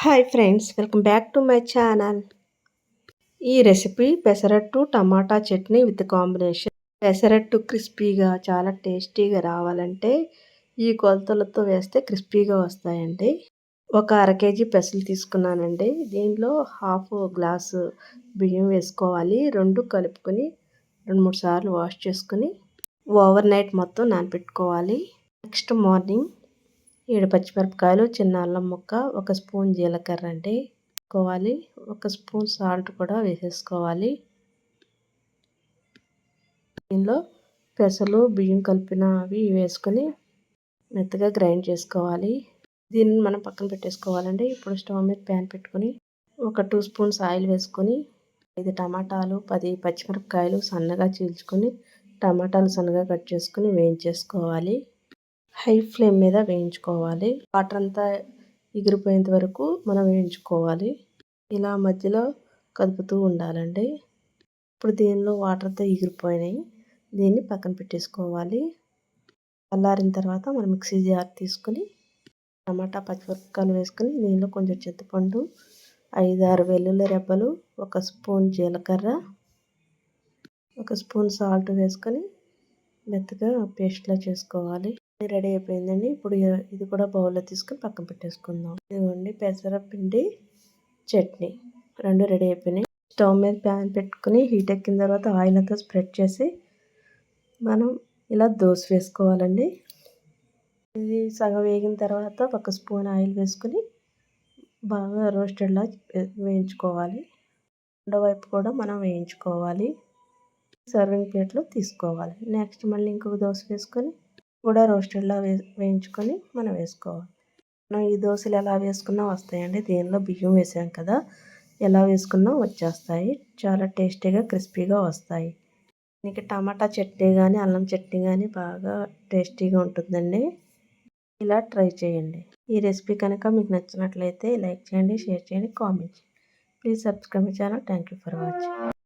Hi friends, welcome back to my channel. ఈ recipe pesarattu tomato chutney with combination. Pesarattu క్రిస్పీగా చాలా టేస్టీగా రావాలంటే ఈ కొలతలతో వేస్తే క్రిస్పీగా వస్తాయండి. ఒక అర కేజీ పెసలు తీసుకున్నానండి. దీనిలో హాఫ్ గ్లాసు బియ్యం వేసుకోవాలి. రెండు కలుపుకొని 2-3 సార్లు వాష్ చేసుకుని ఓవర్ నైట్ మొత్తం నానబెట్టుకోవాలి. నెక్స్ట్ మార్నింగ్ 7 పచ్చిమిరపకాయలు, చిన్న అల్లం ముక్క, 1 స్పూన్ జీలకర్ర అండి వేసుకోవాలి. 1 స్పూన్ సాల్ట్ కూడా వేసేసుకోవాలి. దీనిలో పెసలు బియ్యం కలిపినవి వేసుకొని మెత్తగా గ్రైండ్ చేసుకోవాలి. దీన్ని మనం పక్కన పెట్టేసుకోవాలండి. ఇప్పుడు స్టవ్ మీద ప్యాన్ పెట్టుకొని 2 స్పూన్స్ ఆయిల్ వేసుకొని 5 టమాటాలు, 10 పచ్చిమిరపకాయలు సన్నగా చీల్చుకొని టమాటాలు సన్నగా కట్ చేసుకొని వేయించేసుకోవాలి. హై ఫ్లేమ్ మీద వేయించుకోవాలి. వాటర్ అంతా ఎగిరిపోయేంత వరకు మనం వేయించుకోవాలి. ఇలా మధ్యలో కదుపుతూ ఉండాలండి. ఇప్పుడు దీనిలో వాటర్ అంతా ఎగిరిపోయినాయి. దీన్ని పక్కన పెట్టేసుకోవాలి. చల్లారిన తర్వాత మనం మిక్సీ జార్ తీసుకొని టమాటా పచ్చిమిరపకాయలు వేసుకొని దీనిలో కొంచెం చింతపండు, 5-6 వెల్లుల్లి రెబ్బలు, 1 స్పూన్ జీలకర్ర, 1 స్పూన్ సాల్ట్ వేసుకొని మెత్తగా పేస్ట్లా చేసుకోవాలి. రెడీ అయిపోయిందండి. ఇప్పుడు ఇది కూడా బౌల్లో తీసుకొని పక్కన పెట్టేసుకుందాం. ఇదిగోండి పెసరపిండి చట్నీ 2 రెడీ అయిపోయినాయి. స్టవ్ మీద ప్యాన్ పెట్టుకుని హీట్ ఎక్కిన తర్వాత ఆయిల్ అంతా స్ప్రెడ్ చేసి మనం ఇలా దోశ వేసుకోవాలండి. ఇది సగం వేగిన తర్వాత 1 స్పూన్ ఆయిల్ వేసుకొని బాగా రోస్టెడ్లా వేయించుకోవాలి. రెండో వైపు కూడా మనం వేయించుకోవాలి. సర్వింగ్ ప్లేట్లో తీసుకోవాలి. నెక్స్ట్ మళ్ళీ ఇంకొక దోశ వేసుకొని కూడా రోస్టెడ్లా వేయించుకొని మనం వేసుకోవాలి. మనం ఈ దోశలు ఎలా వేసుకున్నా వస్తాయండి. దీనిలో బియ్యం వేసాం కదా, ఎలా వేసుకున్నా వచ్చేస్తాయి. చాలా టేస్టీగా క్రిస్పీగా వస్తాయి. దీనికి టమాటా చట్నీ కానీ అల్లం చట్నీ కానీ బాగా టేస్టీగా ఉంటుందండి. ఇలా ట్రై చేయండి. ఈ రెసిపీ కనుక మీకు నచ్చినట్లయితే లైక్ చేయండి, షేర్ చేయండి, కామెంట్ చేయండి. Please subscribe my channel. Thank you for watching.